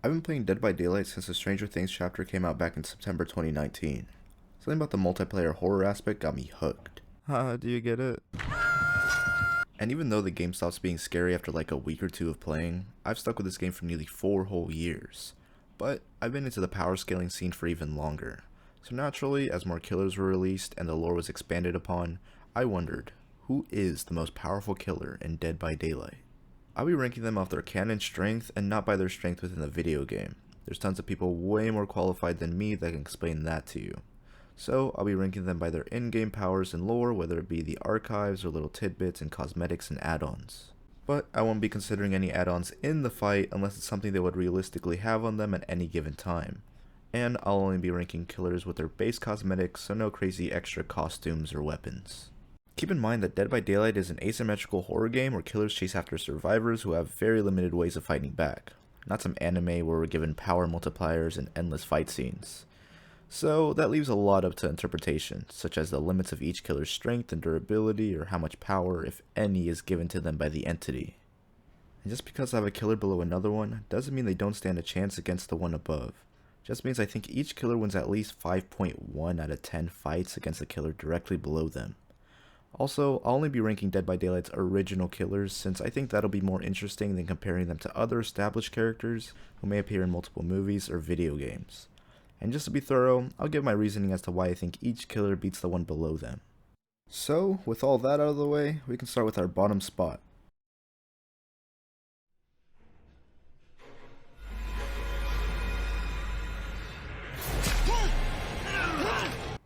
I've been playing Dead by Daylight since the Stranger Things chapter came out back in September 2019. Something about the multiplayer horror aspect got me hooked. Do you get it? And even though the game stops being scary after like a week or two of playing, I've stuck with this game for nearly 4 whole years. But I've been into the power scaling scene for even longer. So naturally, as more killers were released and the lore was expanded upon, I wondered, who is the most powerful killer in Dead by Daylight? I'll be ranking them off their canon strength and not by their strength within the video game. There's tons of people way more qualified than me that can explain that to you. So I'll be ranking them by their in-game powers and lore, whether it be the archives or little tidbits and cosmetics and add-ons. But I won't be considering any add-ons in the fight unless it's something they would realistically have on them at any given time. And I'll only be ranking killers with their base cosmetics, so no crazy extra costumes or weapons. Keep in mind that Dead by Daylight is an asymmetrical horror game where killers chase after survivors who have very limited ways of fighting back. Not some anime where we're given power multipliers and endless fight scenes. So that leaves a lot up to interpretation, such as the limits of each killer's strength and durability, or how much power, if any, is given to them by the entity. And just because I have a killer below another one, doesn't mean they don't stand a chance against the one above. Just means I think each killer wins at least 5.1 out of 10 fights against the killer directly below them. Also, I'll only be ranking Dead by Daylight's original killers since I think that'll be more interesting than comparing them to other established characters who may appear in multiple movies or video games. And just to be thorough, I'll give my reasoning as to why I think each killer beats the one below them. So, with all that out of the way, we can start with our bottom spot.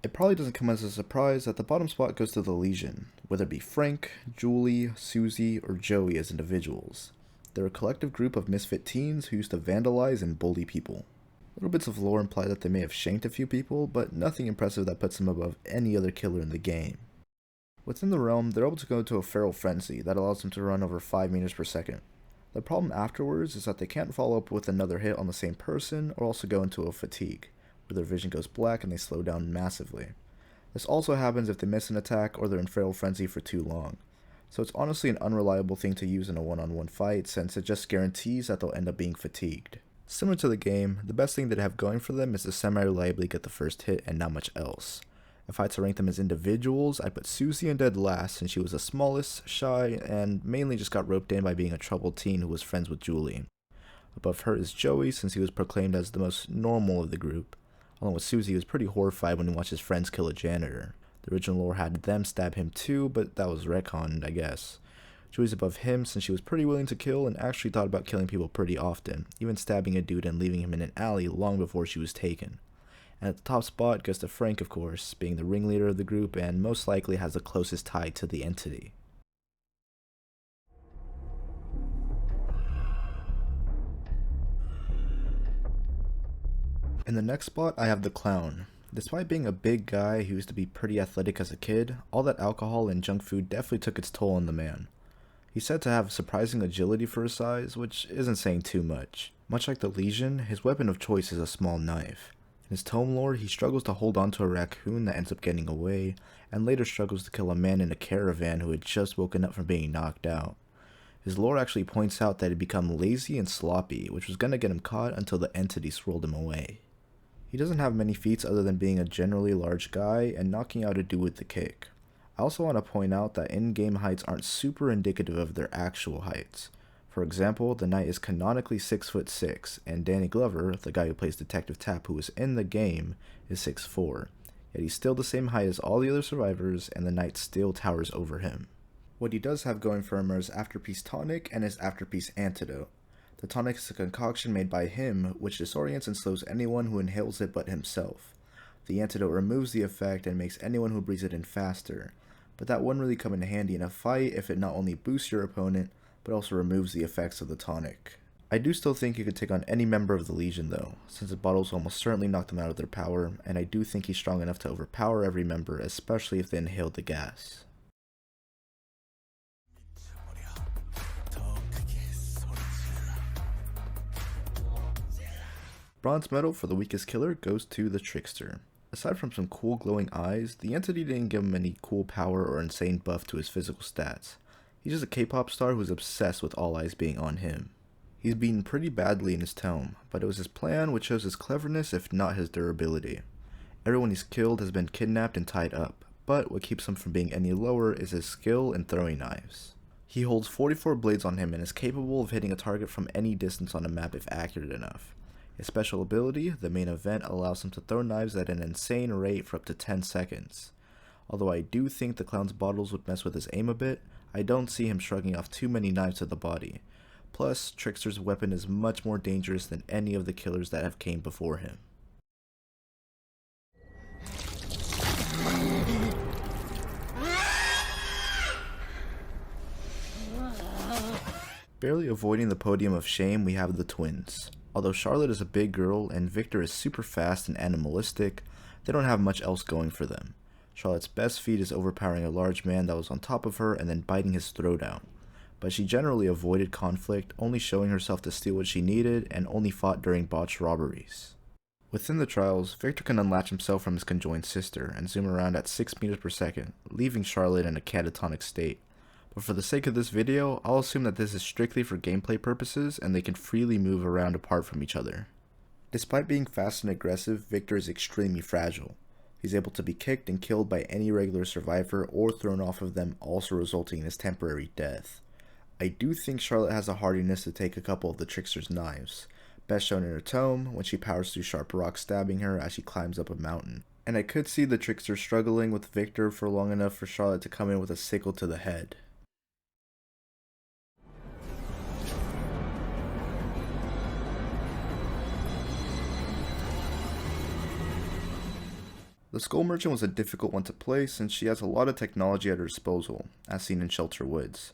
It probably doesn't come as a surprise that the bottom spot goes to the Legion, whether it be Frank, Julie, Susie, or Joey as individuals. They're a collective group of misfit teens who used to vandalize and bully people. Little bits of lore imply that they may have shanked a few people, but nothing impressive that puts them above any other killer in the game. Within the realm, they're able to go into a feral frenzy that allows them to run over 5 meters per second. The problem afterwards is that they can't follow up with another hit on the same person or also go into a fatigue, where their vision goes black and they slow down massively. This also happens if they miss an attack or they're in feral frenzy for too long. So it's honestly an unreliable thing to use in a one-on-one fight since it just guarantees that they'll end up being fatigued. Similar to the game, the best thing they have going for them is to semi-reliably get the first hit and not much else. If I had to rank them as individuals, I'd put Susie in dead last since she was the smallest, shy, and mainly just got roped in by being a troubled teen who was friends with Julie. Above her is Joey since he was proclaimed as the most normal of the group. Along with Susie, he was pretty horrified when he watched his friends kill a janitor. The original lore had them stab him too, but that was retconned, I guess. Julie's above him since she was pretty willing to kill and actually thought about killing people pretty often, even stabbing a dude and leaving him in an alley long before she was taken. And at the top spot goes to Frank, of course, being the ringleader of the group and most likely has the closest tie to the entity. In the next spot, I have the Clown. Despite being a big guy who used to be pretty athletic as a kid, all that alcohol and junk food definitely took its toll on the man. He's said to have surprising agility for his size, which isn't saying too much. Much like the Legion, his weapon of choice is a small knife. In his tome lore, he struggles to hold onto a raccoon that ends up getting away, and later struggles to kill a man in a caravan who had just woken up from being knocked out. His lore actually points out that he'd become lazy and sloppy, which was gonna get him caught until the entity swirled him away. He doesn't have many feats other than being a generally large guy and knocking out a dude with the kick. I also want to point out that in-game heights aren't super indicative of their actual heights. For example, the knight is canonically 6'6", and Danny Glover, the guy who plays Detective Tapp who is in the game, is 6'4", yet he's still the same height as all the other survivors and the knight still towers over him. What he does have going for him are his Afterpiece Tonic and his Afterpiece Antidote. The tonic is a concoction made by him, which disorients and slows anyone who inhales it but himself. The antidote removes the effect and makes anyone who breathes it in faster, but that wouldn't really come in handy in a fight if it not only boosts your opponent, but also removes the effects of the tonic. I do still think you could take on any member of the Legion though, since the bottles will almost certainly knock them out of their power, and I do think he's strong enough to overpower every member, especially if they inhaled the gas. Bronze medal for the weakest killer goes to the Trickster. Aside from some cool glowing eyes, the entity didn't give him any cool power or insane buff to his physical stats. He's just a K-pop star who's obsessed with all eyes being on him. He's beaten pretty badly in his tome, but it was his plan which shows his cleverness if not his durability. Everyone he's killed has been kidnapped and tied up, but what keeps him from being any lower is his skill in throwing knives. He holds 44 blades on him and is capable of hitting a target from any distance on a map if accurate enough. His special ability, the main event, allows him to throw knives at an insane rate for up to 10 seconds. Although I do think the clown's bottles would mess with his aim a bit, I don't see him shrugging off too many knives to the body. Plus, Trickster's weapon is much more dangerous than any of the killers that have came before him. Barely avoiding the podium of shame, we have the twins. Although Charlotte is a big girl and Victor is super fast and animalistic, they don't have much else going for them. Charlotte's best feat is overpowering a large man that was on top of her and then biting his throat out. But she generally avoided conflict, only showing herself to steal what she needed and only fought during botched robberies. Within the trials, Victor can unlatch himself from his conjoined sister and zoom around at 6 meters per second, leaving Charlotte in a catatonic state. But for the sake of this video, I'll assume that this is strictly for gameplay purposes and they can freely move around apart from each other. Despite being fast and aggressive, Victor is extremely fragile. He's able to be kicked and killed by any regular survivor or thrown off of them, also resulting in his temporary death. I do think Charlotte has a hardiness to take a couple of the Trickster's knives, best shown in her tome when she powers through sharp rocks stabbing her as she climbs up a mountain. And I could see the Trickster struggling with Victor for long enough for Charlotte to come in with a sickle to the head. The Skull Merchant was a difficult one to play since she has a lot of technology at her disposal, as seen in Shelter Woods.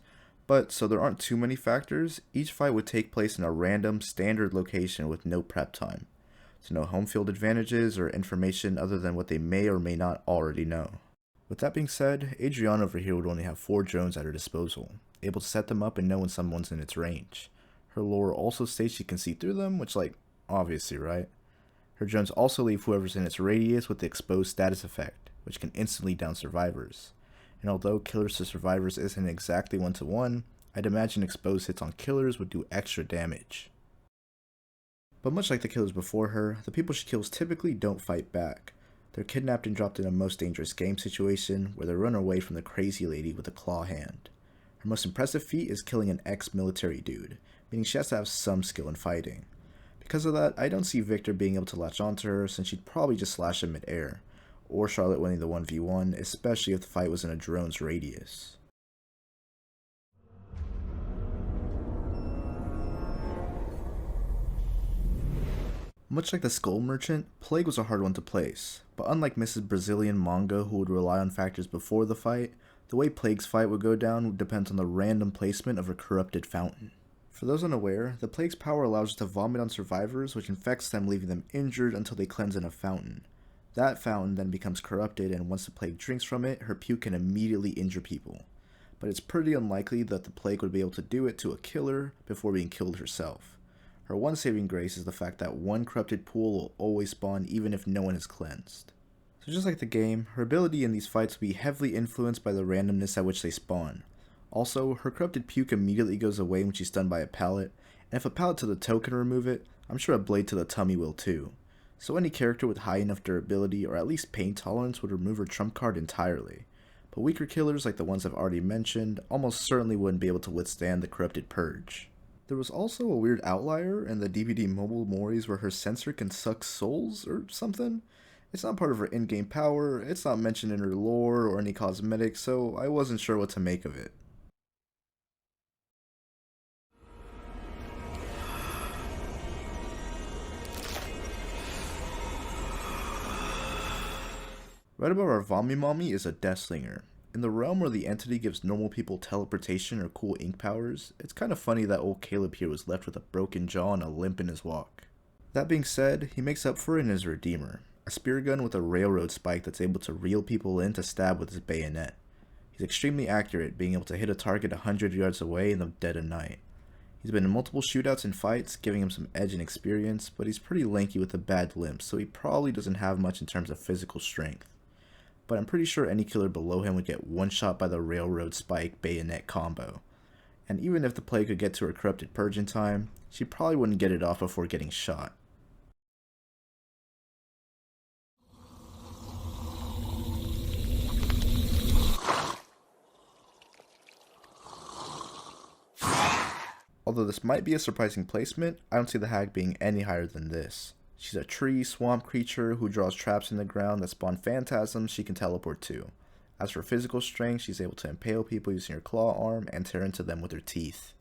But, so there aren't too many factors, each fight would take place in a random, standard location with no prep time. So no home field advantages or information other than what they may or may not already know. With that being said, Adriana over here would only have 4 drones at her disposal, able to set them up and know when someone's in its range. Her lore also states she can see through them, which obviously, right? Her drones also leave whoever's in its radius with the exposed status effect, which can instantly down survivors. And although killers to survivors isn't exactly 1-to-1, I'd imagine exposed hits on killers would do extra damage. But much like the killers before her, the people she kills typically don't fight back. They're kidnapped and dropped in a most dangerous game situation where they run away from the crazy lady with a claw hand. Her most impressive feat is killing an ex-military dude, meaning she has to have some skill in fighting. Because of that, I don't see Victor being able to latch onto her since she'd probably just slash him mid-air, or Charlotte winning the 1v1, especially if the fight was in a drone's radius. Much like the Skull Merchant, Plague was a hard one to place, but unlike Mrs. Brazilian Manga who would rely on factors before the fight, the way Plague's fight would go down depends on the random placement of a corrupted fountain. For those unaware, the Plague's power allows her to vomit on survivors, which infects them, leaving them injured until they cleanse in a fountain. That fountain then becomes corrupted, and once the Plague drinks from it, her puke can immediately injure people. But it's pretty unlikely that the Plague would be able to do it to a killer before being killed herself. Her one saving grace is the fact that one corrupted pool will always spawn even if no one is cleansed. So just like the game, her ability in these fights will be heavily influenced by the randomness at which they spawn. Also, her corrupted puke immediately goes away when she's stunned by a pallet, and if a pallet to the toe can remove it, I'm sure a blade to the tummy will too. So any character with high enough durability or at least pain tolerance would remove her trump card entirely. But weaker killers like the ones I've already mentioned almost certainly wouldn't be able to withstand the corrupted purge. There was also a weird outlier in the DVD mobile Moris where her sensor can suck souls or something. It's not part of her in-game power, it's not mentioned in her lore or any cosmetics, so I wasn't sure what to make of it. Right above our Vomimami is a Deathslinger. In the realm where the entity gives normal people teleportation or cool ink powers, it's kind of funny that old Caleb here was left with a broken jaw and a limp in his walk. That being said, he makes up for it in his Redeemer, a spear gun with a railroad spike that's able to reel people in to stab with his bayonet. He's extremely accurate, being able to hit a target 100 yards away in the dead of night. He's been in multiple shootouts and fights, giving him some edge and experience, but he's pretty lanky with a bad limp, so he probably doesn't have much in terms of physical strength. But I'm pretty sure any killer below him would get one shot by the railroad spike bayonet combo. and even if the plague could get to her corrupted purge in time, she probably wouldn't get it off before getting shot. Although this might be a surprising placement, I don't see the hag being any higher than this. She's a tree swamp creature who draws traps in the ground that spawn phantasms she can teleport to. As for physical strength, she's able to impale people using her claw arm and tear into them with her teeth.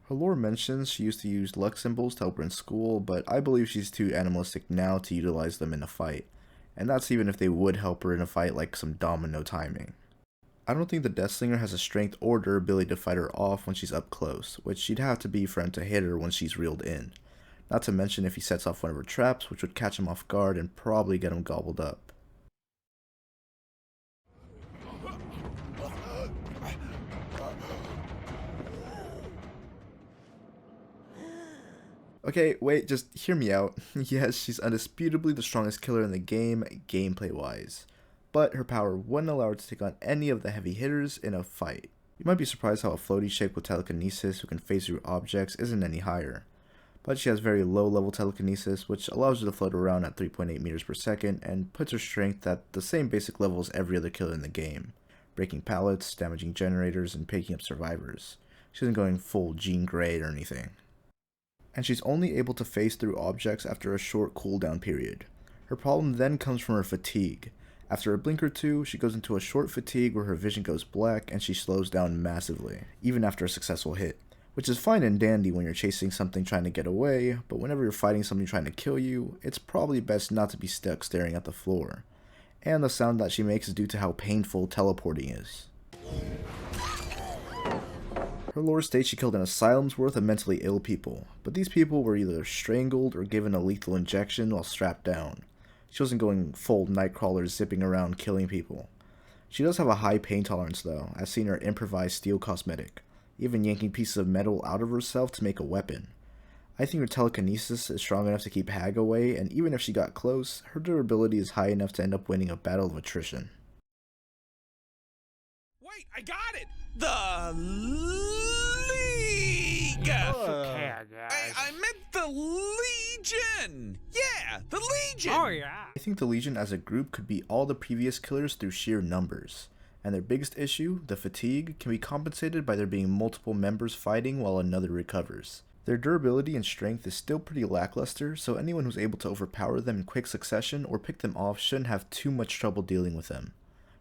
Her lore mentions she used to use luck symbols to help her in school, but I believe she's too animalistic now to utilize them in a fight, and that's even if they would help her in a fight like some domino timing. I don't think the Deathslinger has a strength or durability to fight her off when she's up close, which she'd have to be for him to hit her when she's reeled in. Not to mention if he sets off one of her traps, which would catch him off guard and probably get him gobbled up. Okay, wait, just hear me out. Yes, she's undisputably the strongest killer in the game, gameplay-wise. But her power wouldn't allow her to take on any of the heavy hitters in a fight. You might be surprised how a floaty chick with telekinesis who can phase through objects isn't any higher. But she has very low level telekinesis, which allows her to float around at 3.8 meters per second and puts her strength at the same basic level as every other killer in the game, breaking pallets, damaging generators, and picking up survivors. She isn't going full Jean Grey or anything. And she's only able to phase through objects after a short cooldown period. Her problem then comes from her fatigue. After a blink or two, she goes into a short fatigue where her vision goes black and she slows down massively, even after a successful hit. Which is fine and dandy when you're chasing something trying to get away, but whenever you're fighting something trying to kill you, it's probably best not to be stuck staring at the floor. And the sound that she makes is due to how painful teleporting is. Her lore states she killed an asylum's worth of mentally ill people, but these people were either strangled or given a lethal injection while strapped down. She wasn't going full Nightcrawler zipping around killing people. She does have a high pain tolerance though, as seen her improvise steel cosmetic, even yanking pieces of metal out of herself to make a weapon. I think her telekinesis is strong enough to keep Hag away, and even if she got close, her durability is high enough to end up winning a battle of attrition. Wait, I got it! The League! I meant the Legion! Yeah, the Legion! Oh yeah! I think the Legion as a group could beat all the previous killers through sheer numbers, and their biggest issue, the fatigue, can be compensated by there being multiple members fighting while another recovers. Their durability and strength is still pretty lackluster, so anyone who's able to overpower them in quick succession or pick them off shouldn't have too much trouble dealing with them.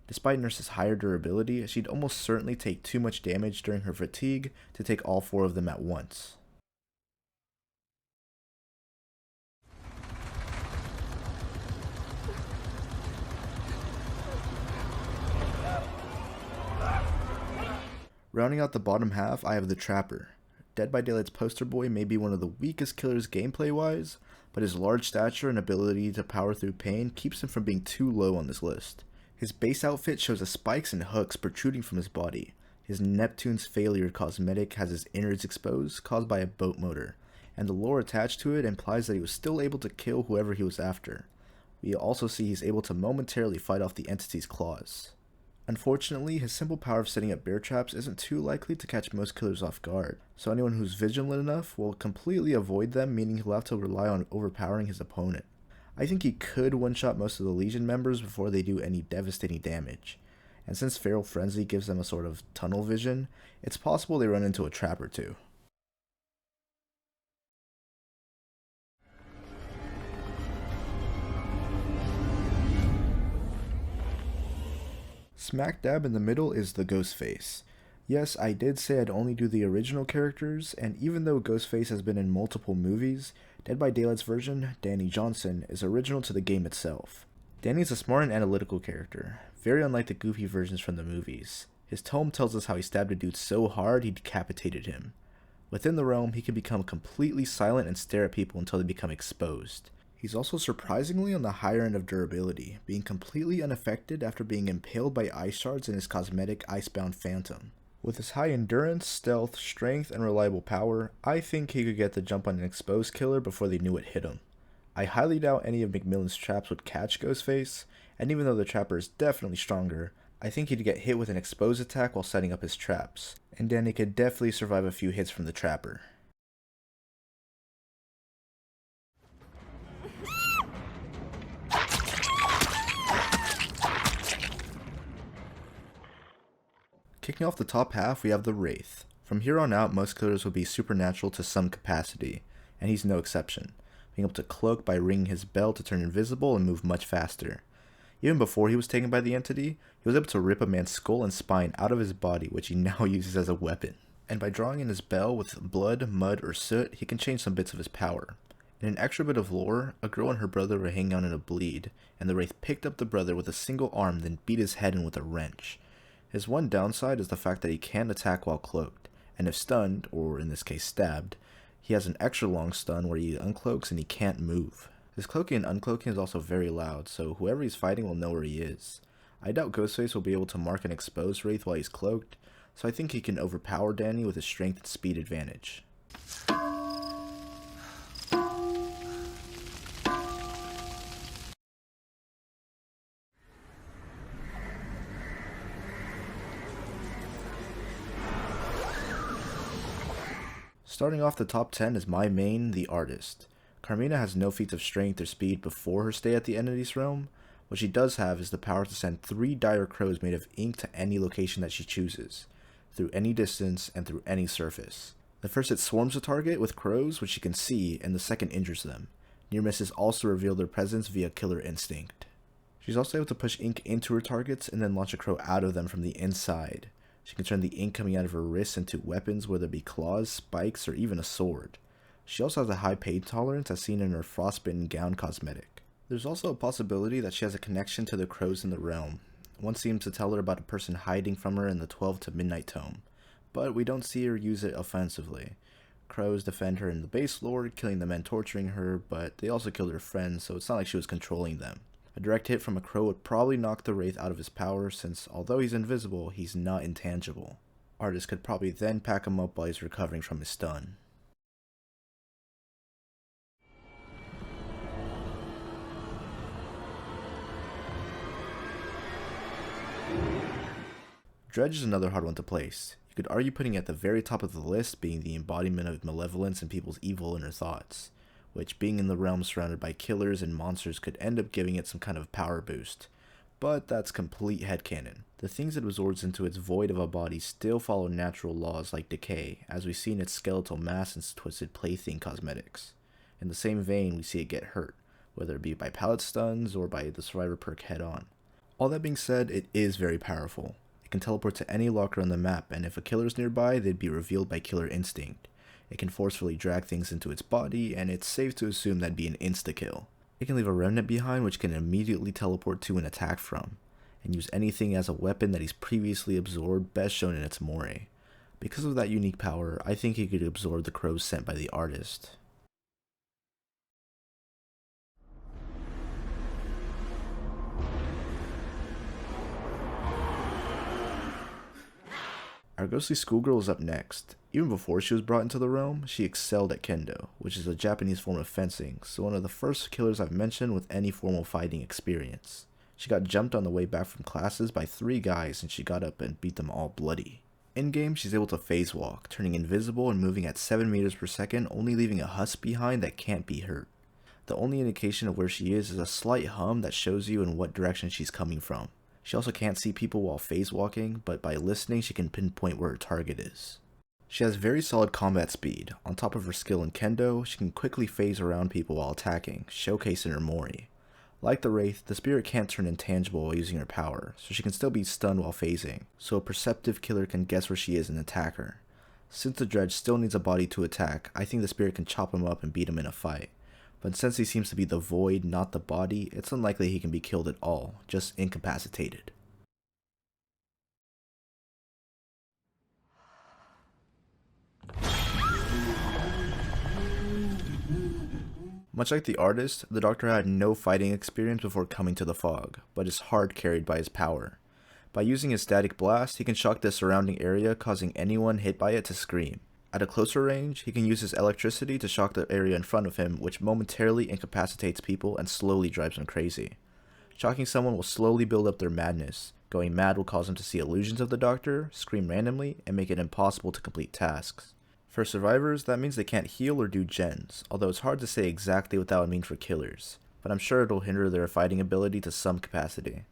Despite Nurse's higher durability, she'd almost certainly take too much damage during her fatigue to take all four of them at once. Rounding out the bottom half, I have the Trapper. Dead by Daylight's poster boy may be one of the weakest killers gameplay-wise, but his large stature and ability to power through pain keeps him from being too low on this list. His base outfit shows the spikes and hooks protruding from his body. His Neptune's Failure cosmetic has his innards exposed, caused by a boat motor, and the lore attached to it implies that he was still able to kill whoever he was after. We also see he's able to momentarily fight off the entity's claws. Unfortunately, his simple power of setting up bear traps isn't too likely to catch most killers off guard, so anyone who's vigilant enough will completely avoid them, meaning he'll have to rely on overpowering his opponent. I think he could one-shot most of the Legion members before they do any devastating damage, and since Feral Frenzy gives them a sort of tunnel vision, it's possible they run into a trap or two. Smack dab in the middle is the Ghostface. Yes, I did say I'd only do the original characters, and even though Ghostface has been in multiple movies, Dead by Daylight's version, Danny Johnson, is original to the game itself. Danny is a smart and analytical character, very unlike the goofy versions from the movies. His tome tells us how he stabbed a dude so hard he decapitated him. Within the realm, he can become completely silent and stare at people until they become exposed. He's also surprisingly on the higher end of durability, being completely unaffected after being impaled by ice shards in his cosmetic Icebound Phantom. With his high endurance, stealth, strength, and reliable power, I think he could get the jump on an exposed killer before they knew it hit him. I highly doubt any of McMillan's traps would catch Ghostface, and even though the Trapper is definitely stronger, I think he'd get hit with an exposed attack while setting up his traps, and Danny could definitely survive a few hits from the trapper. Kicking off the top half, we have the Wraith. From here on out, most killers will be supernatural to some capacity, and he's no exception, being able to cloak by ringing his bell to turn invisible and move much faster. Even before he was taken by the entity, he was able to rip a man's skull and spine out of his body, which he now uses as a weapon. And by drawing in his bell with blood, mud, or soot, he can change some bits of his power. In an extra bit of lore, a girl and her brother were hanging out in a bleed, and the Wraith picked up the brother with a single arm, then beat his head in with a wrench. His one downside is the fact that he can't attack while cloaked, and if stunned, or in this case stabbed, he has an extra long stun where he uncloaks and he can't move. His cloaking and uncloaking is also very loud, so whoever he's fighting will know where he is. I doubt Ghostface will be able to mark an exposed Wraith while he's cloaked, so I think he can overpower Danny with his strength and speed advantage. Starting off the top 10 is my main, the Artist. Carmina has no feats of strength or speed before her stay at the Entity's realm. What she does have is the power to send 3 dire crows made of ink to any location that she chooses, through any distance and through any surface. The first hit swarms the target with crows, which she can see, and the second injures them. Near misses also reveal their presence via killer instinct. She's also able to push ink into her targets and then launch a crow out of them from the inside. She can turn the ink coming out of her wrists into weapons, whether it be claws, spikes, or even a sword. She also has a high pain tolerance as seen in her frostbitten gown cosmetic. There's also a possibility that she has a connection to the crows in the realm. One seems to tell her about a person hiding from her in the 12 to Midnight Tome, but we don't see her use it offensively. Crows defend her in the base lore, killing the men torturing her, but they also killed her friends, so it's not like she was controlling them. A direct hit from a crow would probably knock the Wraith out of his power, since although he's invisible, he's not intangible. Artist could probably then pack him up while he's recovering from his stun. Dredge is another hard one to place. You could argue putting it at the very top of the list being the embodiment of malevolence and people's evil inner thoughts, which being in the realm surrounded by killers and monsters could end up giving it some kind of power boost. But that's complete headcanon. The things it absorbs into its void of a body still follow natural laws like decay, as we see in its skeletal mass and Twisted Plaything cosmetics. In the same vein, we see it get hurt, whether it be by pallet stuns or by the survivor perk head on. All that being said, it is very powerful. It can teleport to any locker on the map, and if a killer's nearby, they'd be revealed by killer instinct. It can forcefully drag things into its body, and it's safe to assume that'd be an insta-kill. It can leave a remnant behind which can immediately teleport to and attack from, and use anything as a weapon that he's previously absorbed, best shown in its moray. Because of that unique power, I think he could absorb the crows sent by the Artist. Our ghostly schoolgirl is up next. Even before she was brought into the realm, she excelled at kendo, which is a Japanese form of fencing, so one of the first killers I've mentioned with any formal fighting experience. She got jumped on the way back from classes by 3 guys and she got up and beat them all bloody. In-game, she's able to phase walk, turning invisible and moving at 7 meters per second, only leaving a husk behind that can't be hurt. The only indication of where she is a slight hum that shows you in what direction she's coming from. She also can't see people while phase walking, but by listening she can pinpoint where her target is. She has very solid combat speed. On top of her skill in kendo, she can quickly phase around people while attacking, showcasing her mori. Like the Wraith, the spirit can't turn intangible while using her power, so she can still be stunned while phasing, so a perceptive killer can guess where she is and attack her. Since the Dredge still needs a body to attack, I think the spirit can chop him up and beat him in a fight. But since he seems to be the void, not the body, it's unlikely he can be killed at all, just incapacitated. Much like the Artist, the Doctor had no fighting experience before coming to the Fog, but is hard carried by his power. By using his static blast, he can shock the surrounding area, causing anyone hit by it to scream. At a closer range, he can use his electricity to shock the area in front of him, which momentarily incapacitates people and slowly drives them crazy. Shocking someone will slowly build up their madness, Going mad will cause him to see illusions of the Doctor, scream randomly, and make it impossible to complete tasks. For survivors, that means they can't heal or do gens, although it's hard to say exactly what that would mean for killers, but I'm sure it'll hinder their fighting ability to some capacity.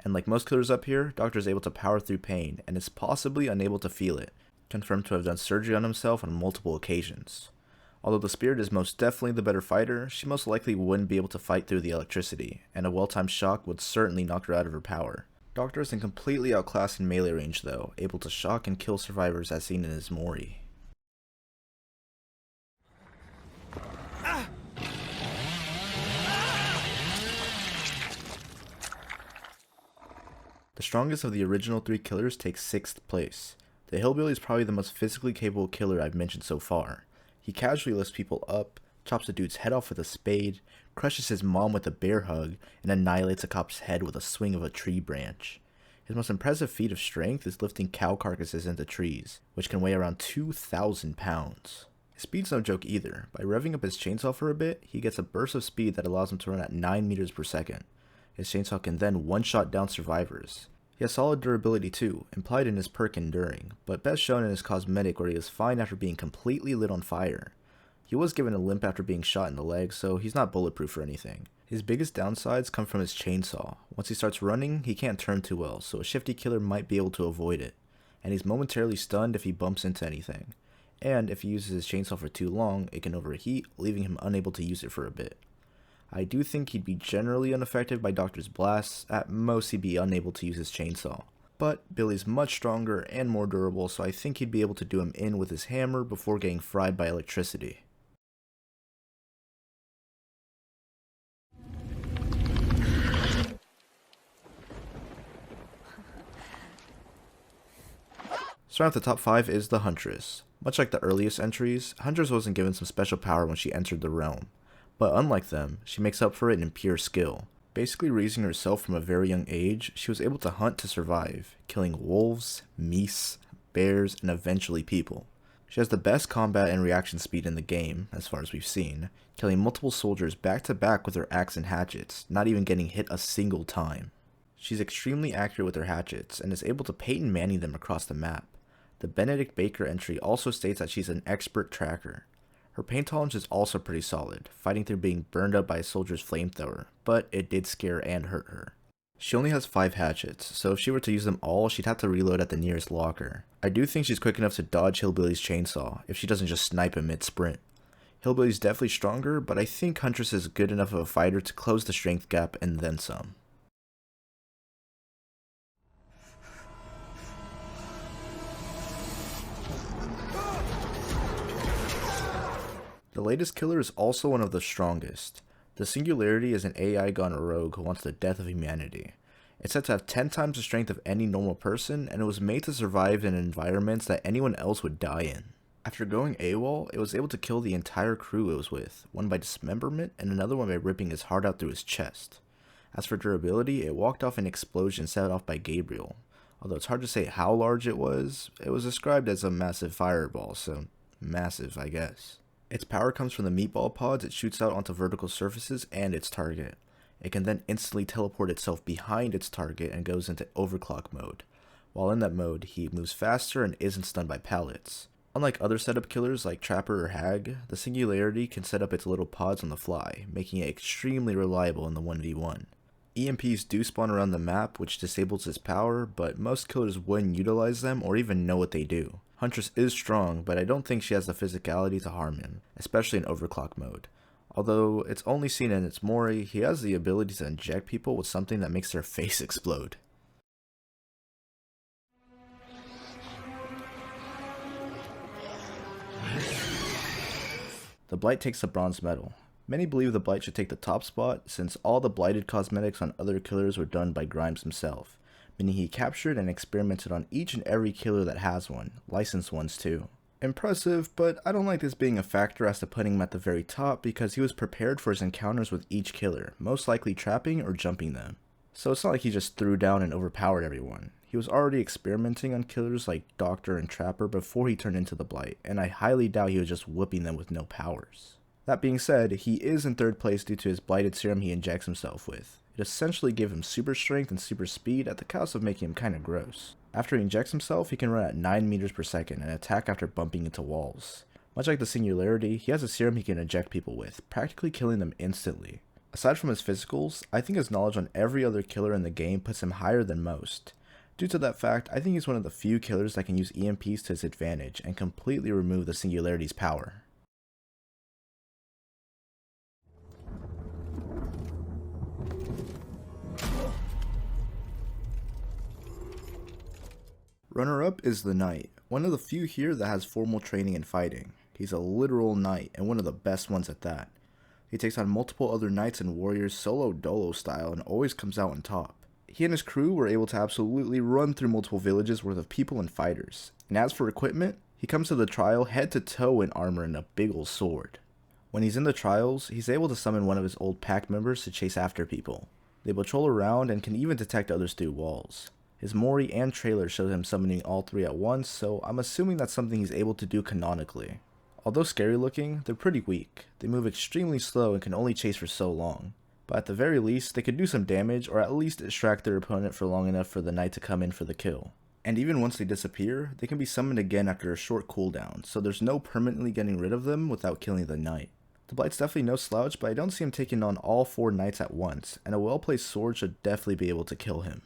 And like most killers up here, Doctor is able to power through pain, and is possibly unable to feel it, confirmed to have done surgery on himself on multiple occasions. Although the Spirit is most definitely the better fighter, she most likely wouldn't be able to fight through the electricity, and a well-timed shock would certainly knock her out of her power. Doctor isn't completely outclassed in melee range though, able to shock and kill survivors as seen in his Mori. The strongest of the original 3 killers takes 6th place. The Hillbilly is probably the most physically capable killer I've mentioned so far. He casually lifts people up, chops a dude's head off with a spade, crushes his mom with a bear hug, and annihilates a cop's head with a swing of a tree branch. His most impressive feat of strength is lifting cow carcasses into trees, which can weigh around 2,000 pounds. His speed's no joke either. By revving up his chainsaw for a bit, he gets a burst of speed that allows him to run at 9 meters per second. His chainsaw can then one-shot down survivors. He has solid durability too, implied in his perk Enduring, but best shown in his cosmetic where he is fine after being completely lit on fire. He was given a limp after being shot in the leg, so he's not bulletproof or anything. His biggest downsides come from his chainsaw. Once he starts running, he can't turn too well, so a shifty killer might be able to avoid it. And he's momentarily stunned if he bumps into anything. And if he uses his chainsaw for too long, it can overheat, leaving him unable to use it for a bit. I do think he'd be generally unaffected by Doctor's blasts, at most he'd be unable to use his chainsaw. But Billy's much stronger and more durable, so I think he'd be able to do him in with his hammer before getting fried by electricity. Starting at the top 5 is the Huntress. Much like the earliest entries, Huntress wasn't given some special power when she entered the realm. But unlike them, she makes up for it in pure skill. Basically raising herself from a very young age, she was able to hunt to survive, killing wolves, meese, bears, and eventually people. She has the best combat and reaction speed in the game, as far as we've seen, killing multiple soldiers back to back with her axe and hatchets, not even getting hit a single time. She's extremely accurate with her hatchets, and is able to Peyton Manning them across the map. The Benedict Baker entry also states that she's an expert tracker. Her pain tolerance is also pretty solid, fighting through being burned up by a soldier's flamethrower, but it did scare and hurt her. She only has 5 hatchets, so if she were to use them all, she'd have to reload at the nearest locker. I do think she's quick enough to dodge Hillbilly's chainsaw, if she doesn't just snipe him mid-sprint. Hillbilly's definitely stronger, but I think Huntress is good enough of a fighter to close the strength gap and then some. The latest killer is also one of the strongest. The Singularity is an AI gone rogue who wants the death of humanity. It's said to have 10 times the strength of any normal person, and it was made to survive in environments that anyone else would die in. After going AWOL, it was able to kill the entire crew it was with, one by dismemberment and another one by ripping his heart out through his chest. As for durability, it walked off an explosion set off by Gabriel. Although it's hard to say how large it was described as a massive fireball, so massive I guess. Its power comes from the meatball pods it shoots out onto vertical surfaces and its target. It can then instantly teleport itself behind its target and goes into overclock mode. While in that mode, he moves faster and isn't stunned by pallets. Unlike other setup killers like Trapper or Hag, the Singularity can set up its little pods on the fly, making it extremely reliable in the 1v1. EMPs do spawn around the map, which disables its power, but most killers wouldn't utilize them or even know what they do. Huntress is strong, but I don't think she has the physicality to harm him, especially in overclock mode. Although it's only seen in its Mori, he has the ability to inject people with something that makes their face explode. The Blight takes the bronze medal. Many believe the Blight should take the top spot, since all the blighted cosmetics on other killers were done by Grimes himself, meaning he captured and experimented on each and every killer that has one, licensed ones too. Impressive, but I don't like this being a factor as to putting him at the very top because he was prepared for his encounters with each killer, most likely trapping or jumping them. So it's not like he just threw down and overpowered everyone. He was already experimenting on killers like Doctor and Trapper before he turned into the Blight, and I highly doubt he was just whooping them with no powers. That being said, he is in 3rd place due to his blighted serum he injects himself with. It essentially gave him super strength and super speed at the cost of making him kinda gross. After he injects himself, he can run at 9 meters per second and attack after bumping into walls. Much like the Singularity, he has a serum he can eject people with, practically killing them instantly. Aside from his physicals, I think his knowledge on every other killer in the game puts him higher than most. Due to that fact, I think he's one of the few killers that can use EMPs to his advantage and completely remove the Singularity's power. Runner-up is the Knight, one of the few here that has formal training in fighting. He's a literal knight, and one of the best ones at that. He takes on multiple other knights and warriors solo dolo style and always comes out on top. He and his crew were able to absolutely run through multiple villages worth of people and fighters. And as for equipment, he comes to the trial head to toe in armor and a big ol' sword. When he's in the trials, he's able to summon one of his old pack members to chase after people. They patrol around and can even detect others through walls. His Mori and trailer show him summoning all three at once, so I'm assuming that's something he's able to do canonically. Although scary looking, they're pretty weak. They move extremely slow and can only chase for so long. But at the very least, they could do some damage or at least distract their opponent for long enough for the knight to come in for the kill. And even once they disappear, they can be summoned again after a short cooldown, so there's no permanently getting rid of them without killing the knight. The Blight's definitely no slouch, but I don't see him taking on all 4 knights at once, and a well-placed sword should definitely be able to kill him.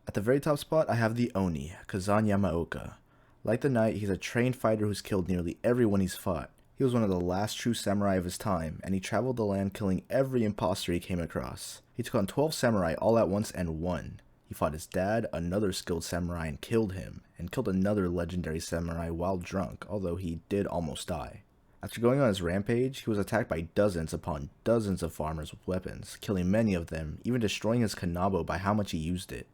At the very top spot, I have the Oni, Kazan Yamaoka. Like the knight, he's a trained fighter who's killed nearly everyone he's fought. He was one of the last true samurai of his time, and he traveled the land killing every imposter he came across. He took on 12 samurai all at once and won. He fought his dad, another skilled samurai, and killed him, and killed another legendary samurai while drunk, although he did almost die. After going on his rampage, he was attacked by dozens upon dozens of farmers with weapons, killing many of them, even destroying his kanabo by how much he used it.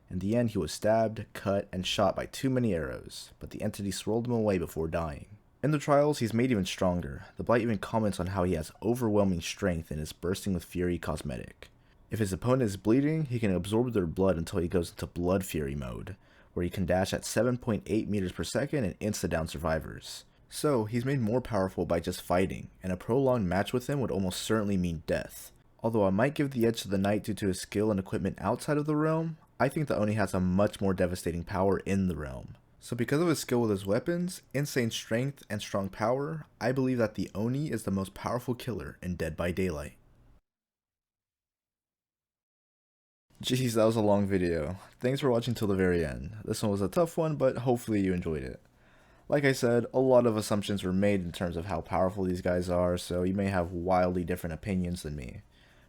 In the end, he was stabbed, cut, and shot by too many arrows, but the entity swirled him away before dying. In the trials, he's made even stronger. The Blight even comments on how he has overwhelming strength and is bursting with fury cosmetic. If his opponent is bleeding, he can absorb their blood until he goes into blood fury mode, where he can dash at 7.8 meters per second and insta-down survivors. So, he's made more powerful by just fighting, and a prolonged match with him would almost certainly mean death. Although I might give the edge to the knight due to his skill and equipment outside of the realm, I think the Oni has a much more devastating power in the realm. So because of his skill with his weapons, insane strength, and strong power, I believe that the Oni is the most powerful killer in Dead by Daylight. Jeez, that was a long video. Thanks for watching till the very end. This one was a tough one, but hopefully you enjoyed it. Like I said, a lot of assumptions were made in terms of how powerful these guys are, so you may have wildly different opinions than me.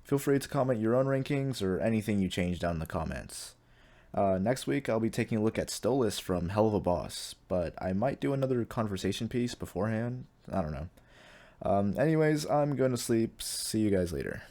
Feel free to comment your own rankings or anything you change down in the comments. Next week, I'll be taking a look at Stolas from Hell of a Boss, but I might do another conversation piece beforehand. I don't know. Anyways, I'm going to sleep. See you guys later.